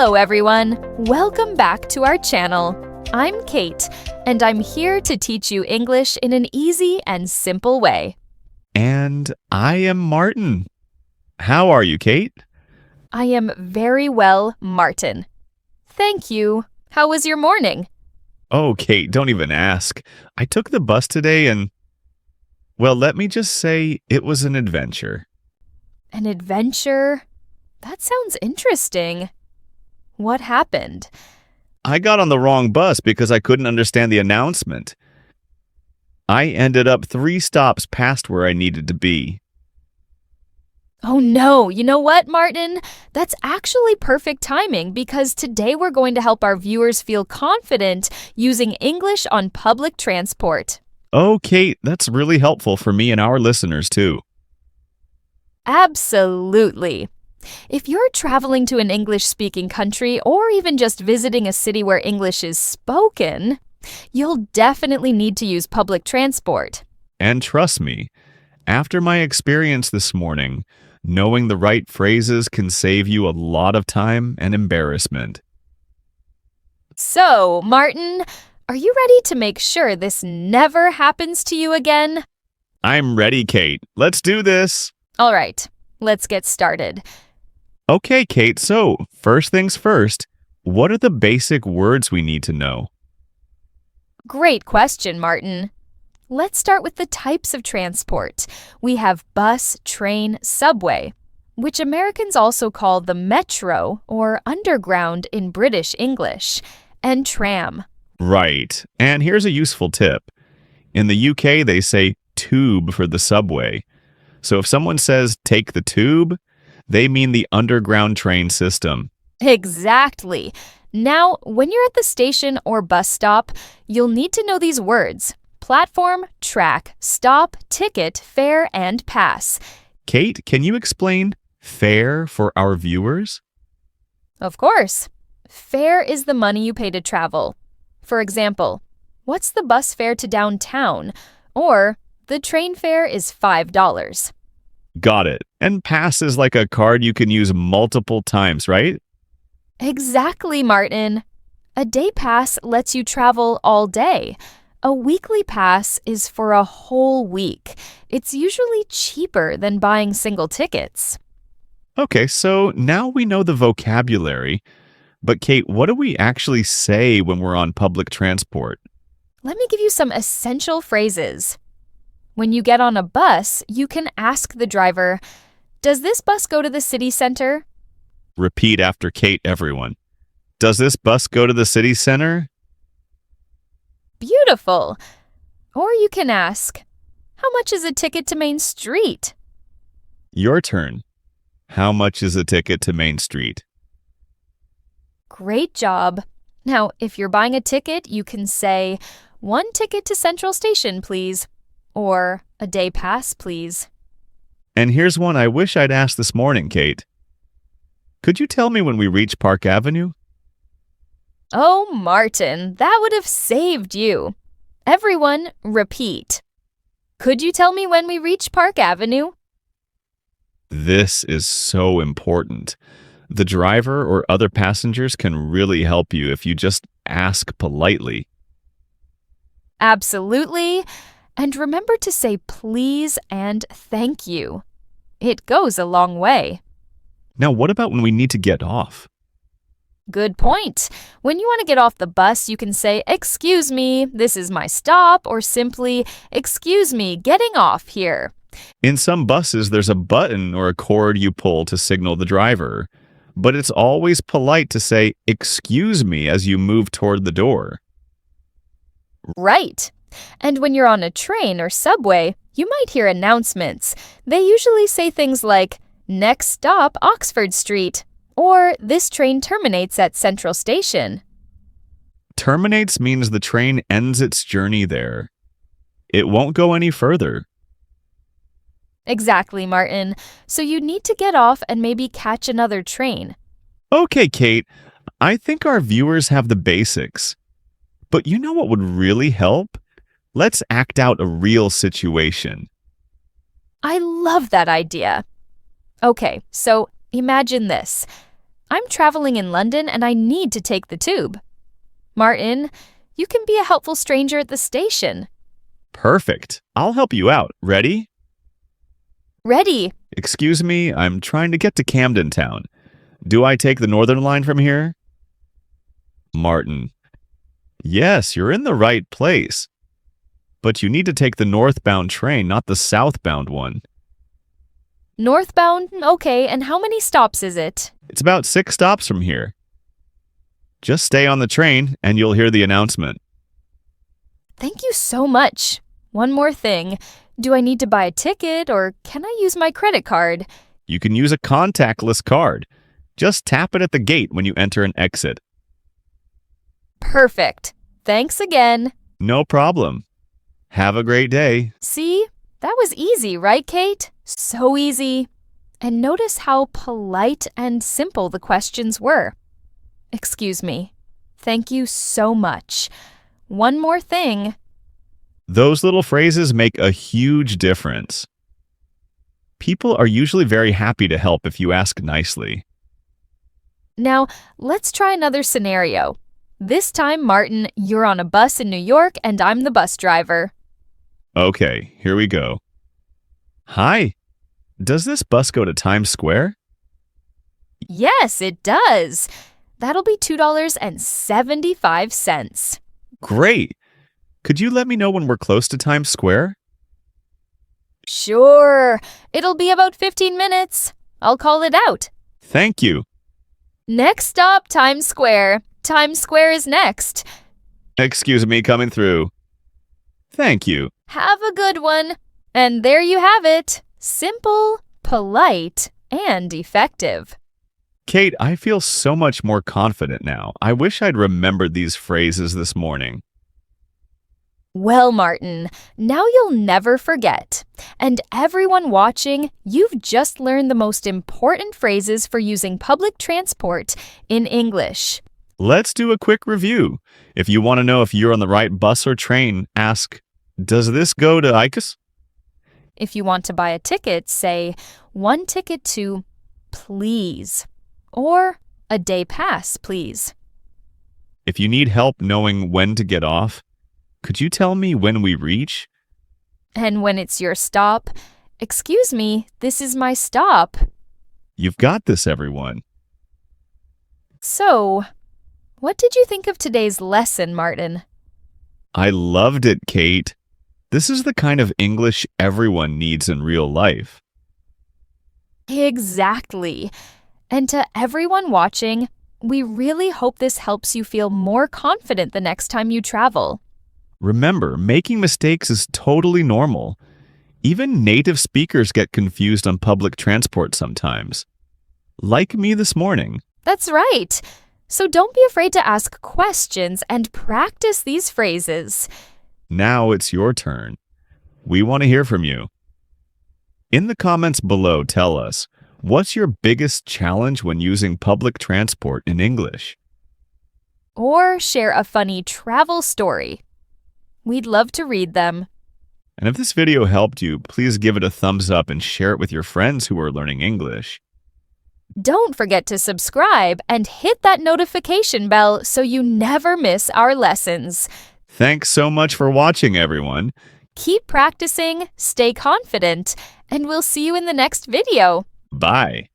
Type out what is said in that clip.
Hello everyone! Welcome back to our channel. I'm Kate, and I'm here to teach you English in an easy and simple way. And I am Martin. How are you, Kate? I am very well, Martin. Thank you. How was your morning? Oh, Kate, don't even ask. I took the bus today and, well, let me just say it was an adventure. An adventure? That sounds interesting. What happened? I got on the wrong bus because I couldn't understand the announcement. I ended up 3 stops past where I needed to be. Oh no, you know what, Martin? That's actually perfect timing because today we're going to help our viewers feel confident using English on public transport. Oh, Kate, that's really helpful for me and our listeners, too. Absolutely. If you're traveling to an English-speaking country or even just visiting a city where English is spoken, you'll definitely need to use public transport. And trust me, after my experience this morning, knowing the right phrases can save you a lot of time and embarrassment. So, Martin, are you ready to make sure this never happens to you again? I'm ready, Kate. Let's do this. All right, let's get started. Okay, Kate, so first things first, what are the basic words we need to know? Great question, Martin. Let's start with the types of transport. We have bus, train, subway, which Americans also call the metro or underground in British English, and tram. Right, and here's a useful tip. In the UK, they say tube for the subway. So if someone says take the tube, they mean the underground train system. Exactly. Now, when you're at the station or bus stop, you'll need to know these words: platform, track, stop, ticket, fare, and pass. Kate, can you explain fare for our viewers? Of course. Fare is the money you pay to travel. For example, what's the bus fare to downtown? Or the train fare is $5. Got it. And pass is like a card you can use multiple times, right? Exactly, Martin. A day pass lets you travel all day. A weekly pass is for a whole week. It's usually cheaper than buying single tickets. Okay, so now we know the vocabulary. But Kate, what do we actually say when we're on public transport? Let me give you some essential phrases. When you get on a bus, you can ask the driver, "Does this bus go to the city center?" Repeat after Kate, everyone. Does this bus go to the city center? Beautiful. Or you can ask, "How much is a ticket to Main Street?" Your turn. How much is a ticket to Main Street? Great job. Now, if you're buying a ticket, you can say, "1 ticket to Central Station, please." Or, "A day pass, please." And here's one I wish I'd asked this morning, Kate. Could you tell me when we reach Park Avenue? Oh, Martin, that would have saved you. Everyone, repeat. Could you tell me when we reach Park Avenue? This is so important. The driver or other passengers can really help you if you just ask politely. Absolutely. And remember to say please and thank you. It goes a long way. Now, what about when we need to get off? Good point. When you want to get off the bus, you can say, "Excuse me, this is my stop," or simply, "Excuse me, getting off here." In some buses, there's a button or a cord you pull to signal the driver. But it's always polite to say, "Excuse me," as you move toward the door. Right. And when you're on a train or subway, you might hear announcements. They usually say things like, "Next stop, Oxford Street," or "This train terminates at Central Station." Terminates means the train ends its journey there. It won't go any further. Exactly, Martin. So you need to get off and maybe catch another train. Okay, Kate, I think our viewers have the basics. But you know what would really help? Let's act out a real situation. I love that idea. Okay, so imagine this. I'm traveling in London and I need to take the tube. Martin, you can be a helpful stranger at the station. Perfect. I'll help you out. Ready? Ready. Excuse me, I'm trying to get to Camden Town. Do I take the Northern Line from here? Martin. Yes, you're in the right place. But you need to take the northbound train, not the southbound one. Northbound? Okay, and how many stops is it? It's about 6 stops from here. Just stay on the train and you'll hear the announcement. Thank you so much. One more thing. Do I need to buy a ticket or can I use my credit card? You can use a contactless card. Just tap it at the gate when you enter and exit. Perfect. Thanks again. No problem. Have a great day. See? That was easy, right, Kate? So easy. And notice how polite and simple the questions were. Excuse me. Thank you so much. One more thing. Those little phrases make a huge difference. People are usually very happy to help if you ask nicely. Now, let's try another scenario. This time, Martin, you're on a bus in New York and I'm the bus driver. Okay, here we go. Hi, does this bus go to Times Square? Yes, it does. That'll be $2.75. Great. Could you let me know when we're close to Times Square? Sure. It'll be about 15 minutes. I'll call it out. Thank you. Next stop, Times Square. Times Square is next. Excuse me, coming through. Thank you. Have a good one. And there you have it. Simple, polite, and effective. Kate, I feel so much more confident now. I wish I'd remembered these phrases this morning. Well, Martin, now you'll never forget. And everyone watching, you've just learned the most important phrases for using public transport in English. Let's do a quick review. If you want to know if you're on the right bus or train, ask, does this go to ICUS? If you want to buy a ticket, say, 1 ticket to please, or a day pass, please. If you need help knowing when to get off, could you tell me when we reach? And when it's your stop, excuse me, this is my stop. You've got this, everyone. So, what did you think of today's lesson, Martin? I loved it, Kate. This is the kind of English everyone needs in real life. Exactly. And to everyone watching, we really hope this helps you feel more confident the next time you travel. Remember, making mistakes is totally normal. Even native speakers get confused on public transport sometimes. Like me this morning. That's right. So don't be afraid to ask questions and practice these phrases. Now it's your turn. We want to hear from you. In the comments below, tell us, what's your biggest challenge when using public transport in English? Or share a funny travel story. We'd love to read them. And if this video helped you, please give it a thumbs up and share it with your friends who are learning English. Don't forget to subscribe and hit that notification bell so you never miss our lessons. Thanks so much for watching, everyone. Keep practicing, stay confident, and we'll see you in the next video. Bye.